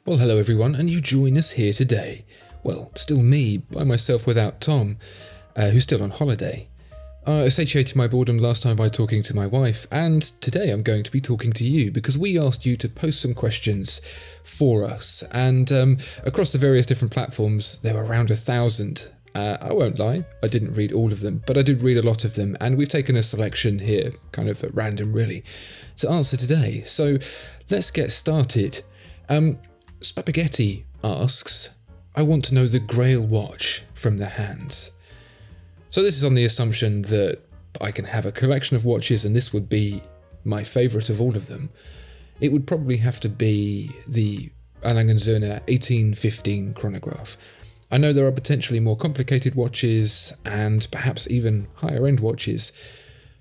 Well, hello everyone, and you join us here today. Well, still me, by myself without Tom, who's still on holiday. I satiated my boredom last time by talking to my wife, and today I'm going to be talking to you because we asked you to post some questions for us, and across the various different platforms there were around 1,000. I won't lie, I didn't read all of them, but I did read a lot of them, and we've taken a selection here, kind of at random really, to answer today. So let's get started. Spaghetti asks, I want to know the Grail watch from the hands. So this is on the assumption that I can have a collection of watches and this would be my favourite of all of them. It would probably have to be the A. Lange & Söhne 1815 chronograph. I know there are potentially more complicated watches and perhaps even higher end watches,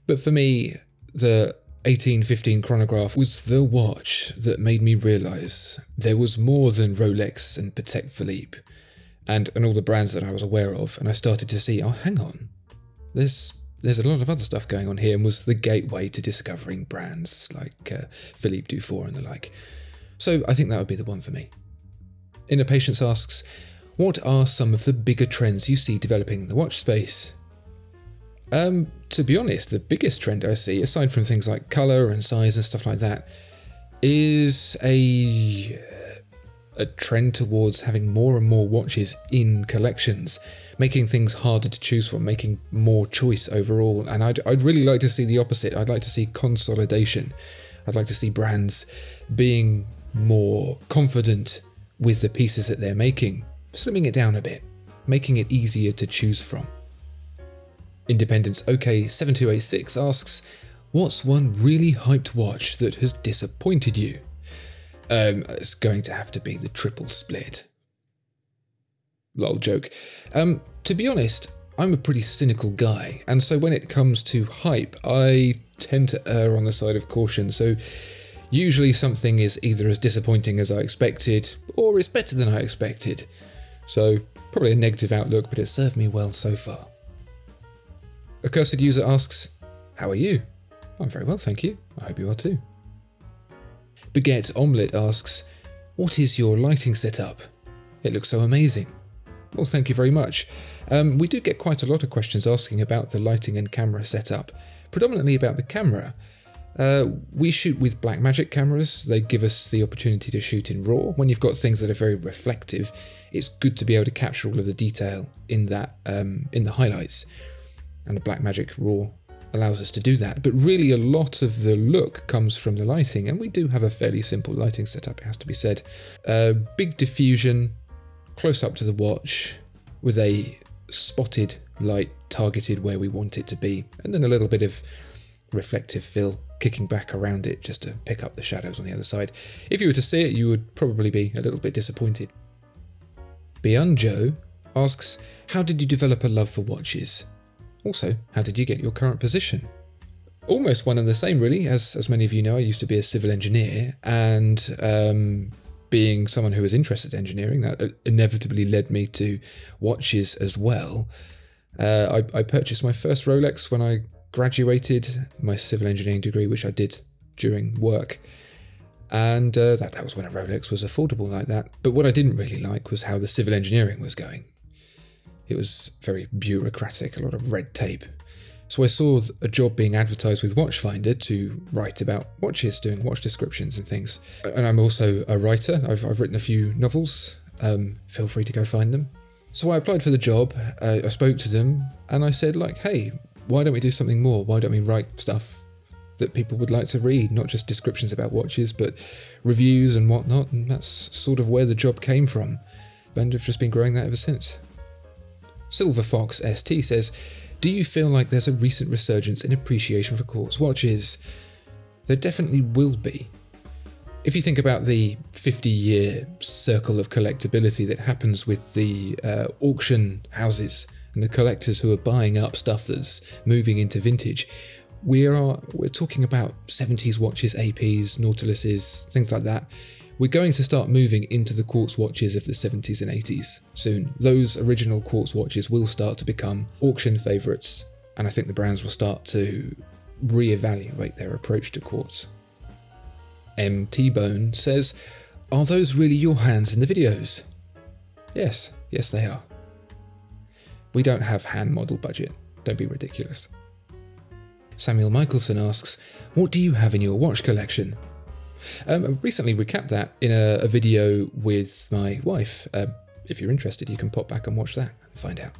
but for me, the 1815 chronograph was the watch that made me realise there was more than Rolex and Patek Philippe and all the brands that I was aware of, and I started to see, oh hang on, there's a lot of other stuff going on here, and was the gateway to discovering brands like Philippe Dufour and the like. So I think that would be the one for me. Inner Patience asks, what are some of the bigger trends you see developing in the watch space? To be honest, the biggest trend I see, aside from things like colour and size and stuff like that, is a trend towards having more and more watches in collections, making things harder to choose from, making more choice overall. And I'd really like to see the opposite. I'd like to see consolidation. I'd like to see brands being more confident with the pieces that they're making, slimming it down a bit, making it easier to choose from. Independence OK 7286 asks, what's one really hyped watch that has disappointed you? It's going to have to be the triple split. Lol joke. To be honest, I'm a pretty cynical guy, and so when it comes to hype, I tend to err on the side of caution, so usually something is either as disappointing as I expected, or it's better than I expected. So, probably a negative outlook, but it's served me well so far. Accursed User asks, how are you? I'm very well, thank you. I hope you are too. Baguette Omelette asks, what is your lighting setup? It looks so amazing. Well, thank you very much. We do get quite a lot of questions asking about the lighting and camera setup, predominantly about the camera. We shoot with Blackmagic cameras. They give us the opportunity to shoot in RAW. When you've got things that are very reflective, it's good to be able to capture all of the detail in that, in the highlights. And the Blackmagic RAW allows us to do that. But really a lot of the look comes from the lighting, and we do have a fairly simple lighting setup, it has to be said. Big diffusion, close up to the watch, with a spotted light targeted where we want it to be, and then a little bit of reflective fill kicking back around it just to pick up the shadows on the other side. If you were to see it, you would probably be a little bit disappointed. Beyond Joe asks, how did you develop a love for watches? Also, how did you get your current position? Almost one and the same really. As many of you know, I used to be a civil engineer, and being someone who was interested in engineering, that inevitably led me to watches as well. I purchased my first Rolex when I graduated my civil engineering degree, which I did during work. And that was when a Rolex was affordable like that. But what I didn't really like was how the civil engineering was going. It was very bureaucratic, a lot of red tape. So I saw a job being advertised with Watchfinder to write about watches, doing watch descriptions and things. And I'm also a writer. I've written a few novels. Feel free to go find them. So I applied for the job. I spoke to them and I said, like, hey, why don't we do something more? Why don't we write stuff that people would like to read? Not just descriptions about watches, but reviews and whatnot. And that's sort of where the job came from. And I've just been growing that ever since. Silver Fox ST says, do you feel like there's a recent resurgence in appreciation for quartz watches? There definitely will be. If you think about the 50-year circle of collectability that happens with the auction houses and the collectors who are buying up stuff that's moving into vintage, we're talking about 70s watches, APs, Nautiluses, things like that. We're going to start moving into the quartz watches of the 70s and 80s soon. Those original quartz watches will start to become auction favourites, and I think the brands will start to re-evaluate their approach to quartz. M. T-Bone says, Are those really your hands in the videos? Yes, yes they are. We don't have hand model budget, don't be ridiculous. Samuel Michelson asks, what do you have in your watch collection? I recently recapped that in a video with my wife. If you're interested, you can pop back and watch that and find out.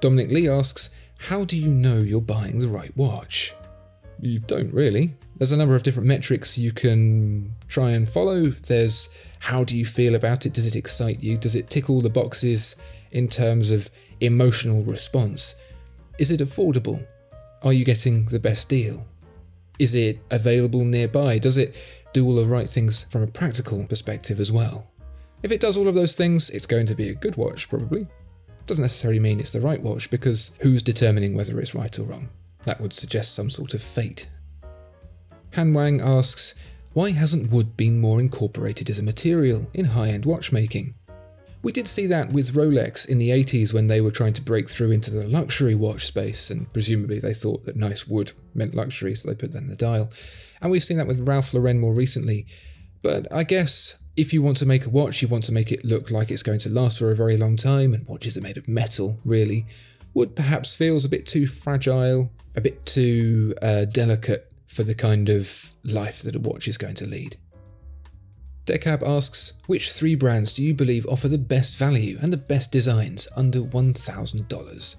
Dominic Lee asks, how do you know you're buying the right watch? You don't really. There's a number of different metrics you can try and follow. There's how do you feel about it? Does it excite you? Does it tick all the boxes in terms of emotional response? Is it affordable? Are you getting the best deal? Is it available nearby? Does it do all the right things from a practical perspective as well? If it does all of those things, it's going to be a good watch, probably. Doesn't necessarily mean it's the right watch, because who's determining whether it's right or wrong? That would suggest some sort of fate. Han Wang asks, why hasn't wood been more incorporated as a material in high-end watchmaking? We did see that with Rolex in the 80s when they were trying to break through into the luxury watch space, and presumably they thought that nice wood meant luxury, so they put that in the dial. And we've seen that with Ralph Lauren more recently. But I guess if you want to make a watch, you want to make it look like it's going to last for a very long time, and watches are made of metal, really. Wood perhaps feels a bit too fragile, a bit too delicate for the kind of life that a watch is going to lead. Decab asks, which 3 brands do you believe offer the best value and the best designs under $1,000?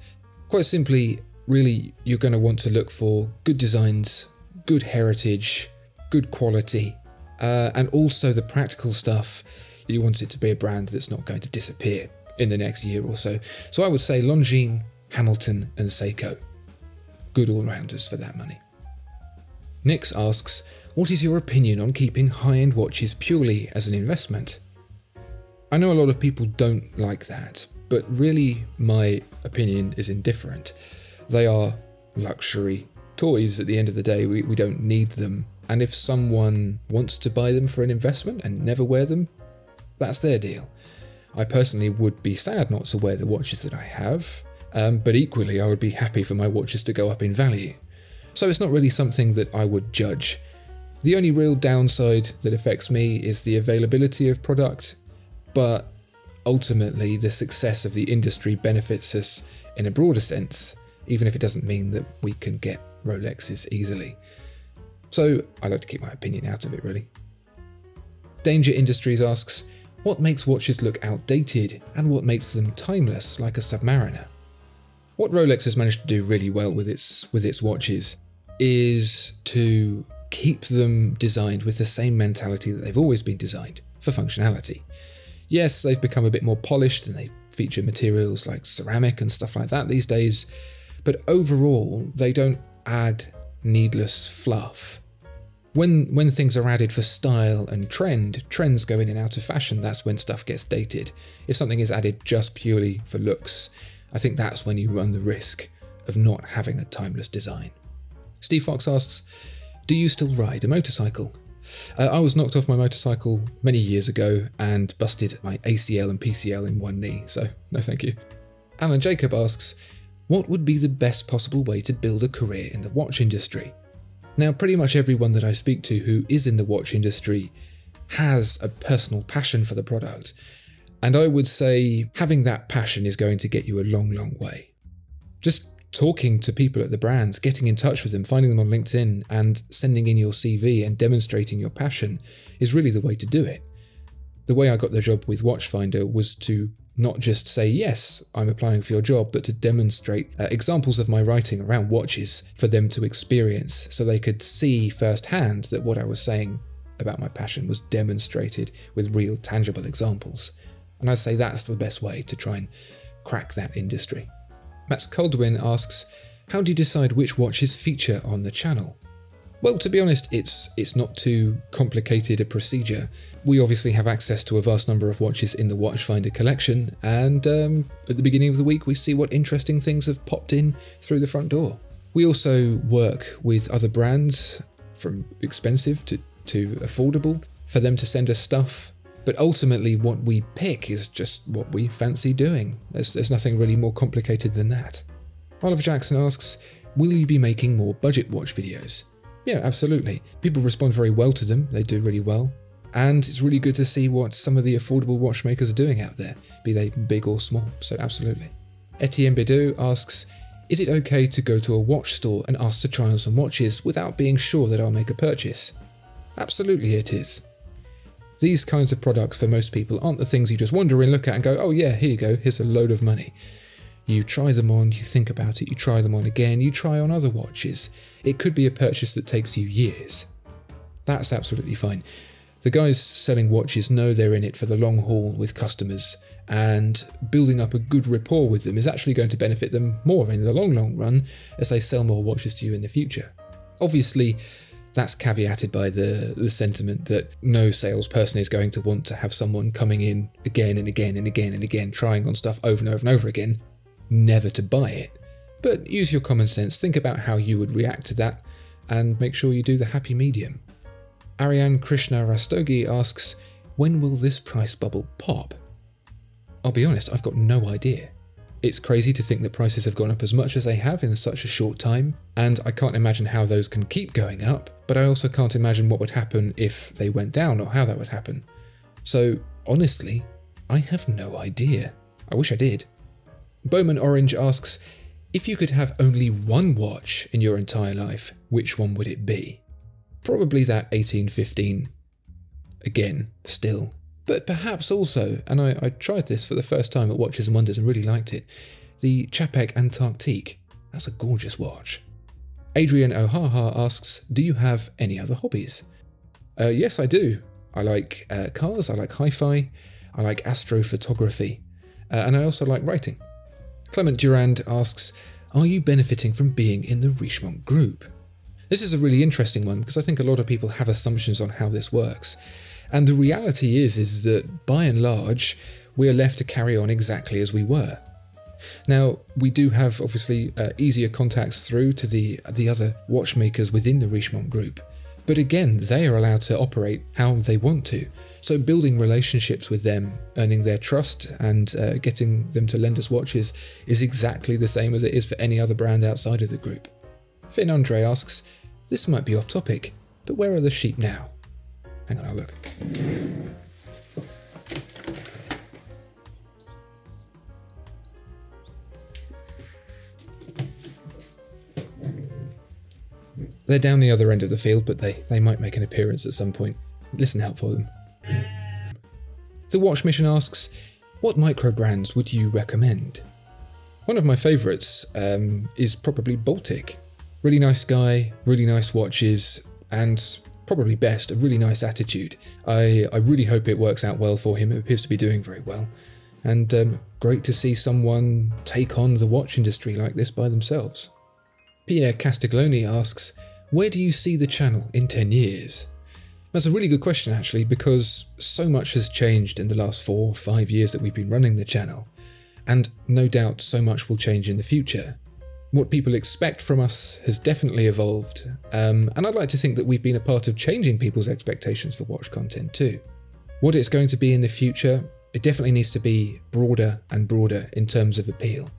Quite simply, really, you're going to want to look for good designs, good heritage, good quality, and also the practical stuff. You want it to be a brand that's not going to disappear in the next year or so. So I would say Longines, Hamilton and Seiko. Good all-rounders for that money. Nix asks, what is your opinion on keeping high-end watches purely as an investment? I know a lot of people don't like that, but really my opinion is indifferent. They are luxury toys at the end of the day. We don't need them. And if someone wants to buy them for an investment and never wear them, that's their deal. I personally would be sad not to wear the watches that I have, but equally I would be happy for my watches to go up in value. So it's not really something that I would judge. The only real downside that affects me is the availability of product, but ultimately the success of the industry benefits us in a broader sense, even if it doesn't mean that we can get Rolexes easily. So I like to keep my opinion out of it, really. Danger Industries asks, what makes watches look outdated and what makes them timeless like a Submariner? What Rolex has managed to do really well with its watches is to keep them designed with the same mentality that they've always been designed, for functionality. Yes, they've become a bit more polished and they feature materials like ceramic and stuff like that these days, but overall they don't add needless fluff. When things are added for style and trends go in and out of fashion, that's when stuff gets dated. If something is added just purely for looks, I think that's when you run the risk of not having a timeless design. Steve Fox asks, do you still ride a motorcycle? I was knocked off my motorcycle many years ago and busted my ACL and PCL in one knee, so no thank you. Alan Jacob asks, what would be the best possible way to build a career in the watch industry? Now, pretty much everyone that I speak to who is in the watch industry has a personal passion for the product, and I would say having that passion is going to get you a long, long way. Just talking to people at the brands, getting in touch with them, finding them on LinkedIn and sending in your CV and demonstrating your passion is really the way to do it. The way I got the job with Watchfinder was to not just say, yes, I'm applying for your job, but to demonstrate examples of my writing around watches for them to experience so they could see firsthand that what I was saying about my passion was demonstrated with real tangible examples. And I'd say that's the best way to try and crack that industry. Max Coldwin asks, how do you decide which watches feature on the channel? Well, to be honest, it's not too complicated a procedure. We obviously have access to a vast number of watches in the Watchfinder collection, and at the beginning of the week we see what interesting things have popped in through the front door. We also work with other brands, from expensive to affordable, for them to send us stuff. But ultimately what we pick is just what we fancy doing. There's nothing really more complicated than that. Oliver Jackson asks, will you be making more budget watch videos? Yeah, absolutely. People respond very well to them. They do really well. And it's really good to see what some of the affordable watchmakers are doing out there, be they big or small, so absolutely. Etienne Bidou asks, is it okay to go to a watch store and ask to try on some watches without being sure that I'll make a purchase? Absolutely it is. These kinds of products for most people aren't the things you just wander in, look at and go, oh yeah, here you go, here's a load of money. You try them on, you think about it, you try them on again, you try on other watches. It could be a purchase that takes you years. That's absolutely fine. The guys selling watches know they're in it for the long haul with customers, and building up a good rapport with them is actually going to benefit them more in the long run as they sell more watches to you in the future. Obviously, that's caveated by the sentiment that no salesperson is going to want to have someone coming in again and again and again and again, trying on stuff over and over and over again, never to buy it. But use your common sense, think about how you would react to that, and make sure you do the happy medium. Ariane Krishna Rastogi asks, when will this price bubble pop? I'll be honest, I've got no idea. It's crazy to think that prices have gone up as much as they have in such a short time, and I can't imagine how those can keep going up, but I also can't imagine what would happen if they went down or how that would happen. So, honestly, I have no idea. I wish I did. Bowman Orange asks, if you could have only one watch in your entire life, which one would it be? Probably that 1815. Again, still. But perhaps also, and I tried this for the first time at Watches and Wonders and really liked it, the Chapek Antarctique. That's a gorgeous watch. Adrian O'Haha asks, do you have any other hobbies? Yes, I do. I like cars, I like hi-fi, I like astrophotography, and I also like writing. Clement Durand asks, are you benefiting from being in the Richemont group? This is a really interesting one because I think a lot of people have assumptions on how this works. And the reality is that by and large, we are left to carry on exactly as we were. Now, we do have obviously easier contacts through to the other watchmakers within the Richemont group. But again, they are allowed to operate how they want to. So building relationships with them, earning their trust and getting them to lend us watches is exactly the same as it is for any other brand outside of the group. Finn Andre asks, this might be off topic, but where are the sheep now? Hang on, I'll look. They're down the other end of the field, but they might make an appearance at some point. Listen out for them. The Watch Mission asks, what micro brands would you recommend? One of my favourites is probably Baltic. Really nice guy, really nice watches, and probably best, a really nice attitude. I really hope it works out well for him. It appears to be doing very well. And great to see someone take on the watch industry like this by themselves. Pierre Castiglione asks, where do you see the channel in 10 years? That's a really good question actually, because so much has changed in the last 4 or 5 years that we've been running the channel. And no doubt so much will change in the future. What people expect from us has definitely evolved, and I'd like to think that we've been a part of changing people's expectations for watch content too. What it's going to be in the future, it definitely needs to be broader and broader in terms of appeal.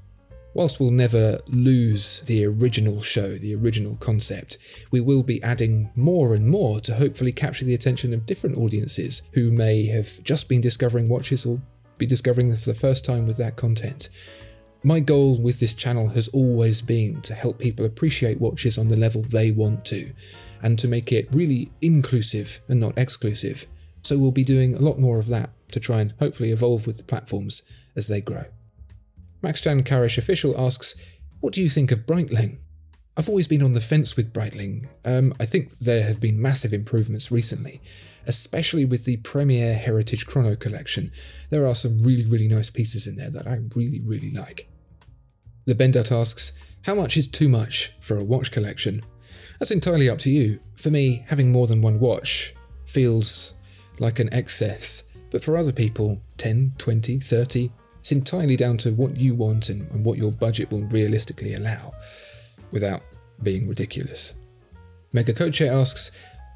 Whilst we'll never lose the original show, the original concept, we will be adding more and more to hopefully capture the attention of different audiences who may have just been discovering watches or be discovering them for the first time with that content. My goal with this channel has always been to help people appreciate watches on the level they want to, and to make it really inclusive and not exclusive. So we'll be doing a lot more of that to try and hopefully evolve with the platforms as they grow. Maxjan Karish Official asks, what do you think of Breitling? I've always been on the fence with Breitling. I think there have been massive improvements recently, especially with the Premier Heritage Chrono collection. There are some really nice pieces in there that I really like. The Bendut asks, how much is too much for a watch collection? That's entirely up to you. For me, having more than one watch feels like an excess, but for other people, 10, 20, 30, it's entirely down to what you want and what your budget will realistically allow, without being ridiculous. Mega Coach asks,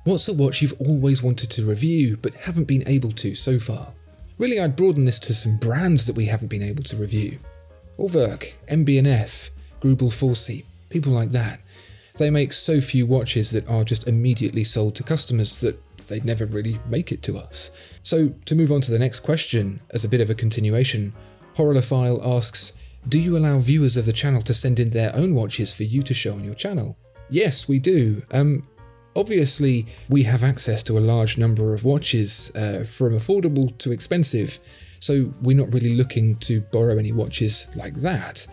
what's a watch you've always wanted to review but haven't been able to so far? Really, I'd broaden this to some brands that we haven't been able to review. Orwerk, MB&F, Grubel Forsey, people like that. They make so few watches that are just immediately sold to customers that they never really make it to us. So to move on to the next question, as a bit of a continuation, Horolophile asks, do you allow viewers of the channel to send in their own watches for you to show on your channel? Yes, we do. Obviously, we have access to a large number of watches, from affordable to expensive, so we're not really looking to borrow any watches like that.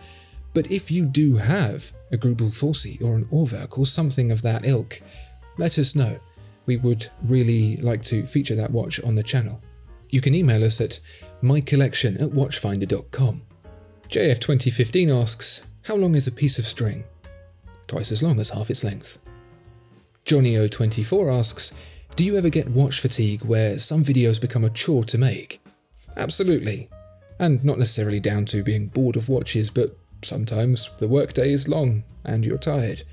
But if you do have a Grubel Forsey or an Orwerk or something of that ilk, let us know. We would really like to feature that watch on the channel. You can email us at mycollection@watchfinder.com. JF2015 asks, how long is a piece of string? Twice as long as half its length. Johnny024 asks, do you ever get watch fatigue where some videos become a chore to make? Absolutely. And not necessarily down to being bored of watches, but sometimes the workday is long and you're tired,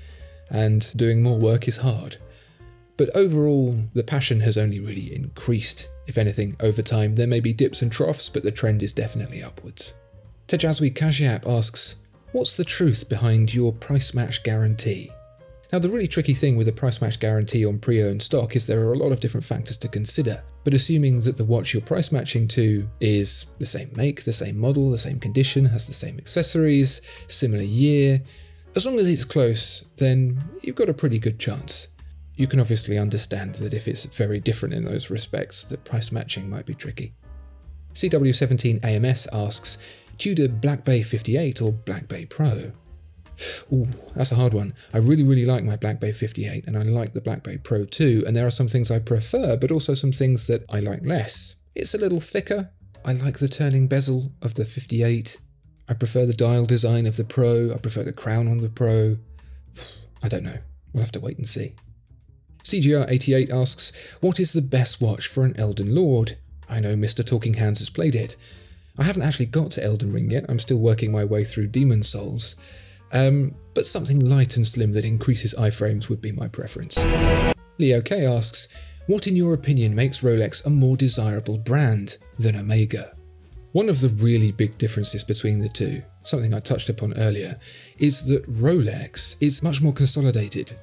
and doing more work is hard. But overall, the passion has only really increased. If anything, over time there may be dips and troughs, but the trend is definitely upwards. Tejaswi Kajiap asks, what's the truth behind your price match guarantee? Now, the really tricky thing with a price match guarantee on pre-owned stock is there are a lot of different factors to consider, but assuming that the watch you're price matching to is the same make, the same model, the same condition, has the same accessories, similar year, as long as it's close, then you've got a pretty good chance. You can obviously understand that if it's very different in those respects, that price matching might be tricky. CW17 AMS asks, Tudor Blackberry 58 or Blackberry Pro? Ooh, that's a hard one. I really like my Blackberry 58 and I like the Blackberry Pro too, and there are some things I prefer, but also some things that I like less. It's a little thicker. I like the turning bezel of the 58. I prefer the dial design of the Pro. I prefer the crown on the Pro. I don't know. We'll have to wait and see. CGR88 asks, what is the best watch for an Elden Lord? I know Mr. Talking Hands has played it. I haven't actually got to Elden Ring yet. I'm still working my way through Demon Souls. But something light and slim that increases iframes would be my preference. Leo K asks, what in your opinion makes Rolex a more desirable brand than Omega? One of the really big differences between the two, something I touched upon earlier, is that Rolex is much more consolidated.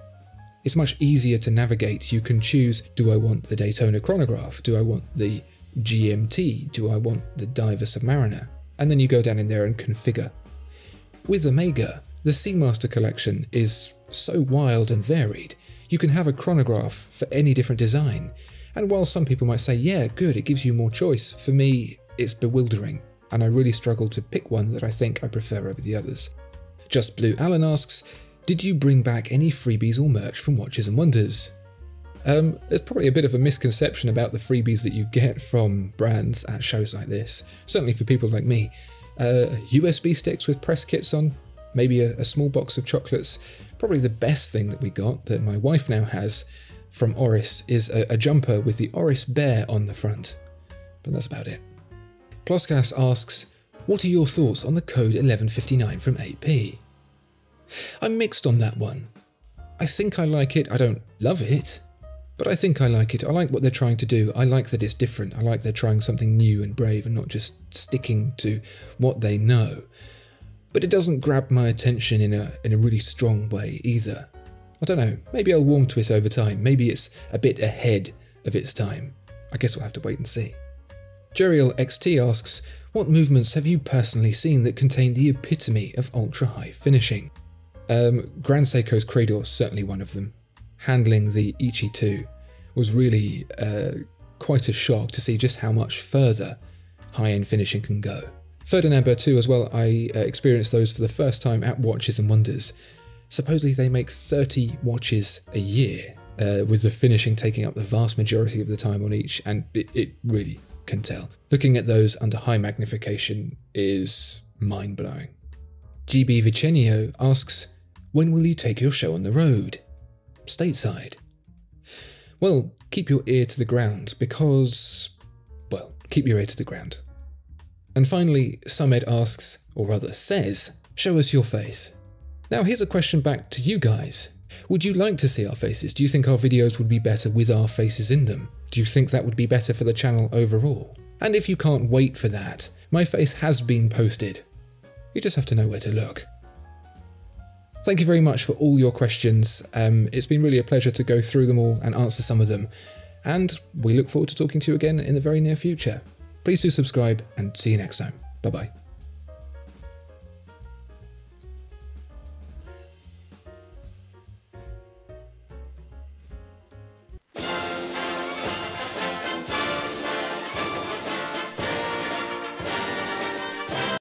It's much easier to navigate. You can choose, do I want the Daytona chronograph? Do I want the GMT? Do I want the Diver Submariner? And then you go down in there and configure. With Omega, the Seamaster collection is so wild and varied. You can have a chronograph for any different design. And while some people might say, yeah, good, it gives you more choice, for me, it's bewildering. And I really struggle to pick one that I think I prefer over the others. Just Blue Allen asks, did you bring back any freebies or merch from Watches and Wonders? There's probably a bit of a misconception about the freebies that you get from brands at shows like this. Certainly for people like me. USB sticks with press kits on, maybe a small box of chocolates. Probably the best thing that we got, that my wife now has from Oris, is a jumper with the Oris bear on the front. But that's about it. Ploskas asks, what are your thoughts on the code 1159 from AP? I'm mixed on that one. I think I like it. I don't love it, but I think I like it. I like what they're trying to do. I like that it's different. I like they're trying something new and brave and not just sticking to what they know. But it doesn't grab my attention in a really strong way either. I don't know. Maybe I'll warm to it over time. Maybe it's a bit ahead of its time. I guess we'll have to wait and see. Jeriel XT asks, what movements have you personally seen that contain the epitome of ultra-high finishing? Grand Seiko's Cradle is certainly one of them. Handling the Ichi 2 was really quite a shock to see just how much further high-end finishing can go. Ferdinand Berthoud as well, I experienced those for the first time at Watches and Wonders. Supposedly they make 30 watches a year, with the finishing taking up the vast majority of the time on each, and it really can tell. Looking at those under high magnification is mind-blowing. GB Vicenio asks, when will you take your show on the road? Stateside. Well, keep your ear to the ground because, well, keep your ear to the ground. And finally, Sumed asks, or rather says, show us your face. Now here's a question back to you guys. Would you like to see our faces? Do you think our videos would be better with our faces in them? Do you think that would be better for the channel overall? And if you can't wait for that, my face has been posted. You just have to know where to look. Thank you very much for all your questions. It's been really a pleasure to go through them all and answer some of them. and we look forward to talking to you again in the very near future. Please do subscribe and see you next time. Bye bye.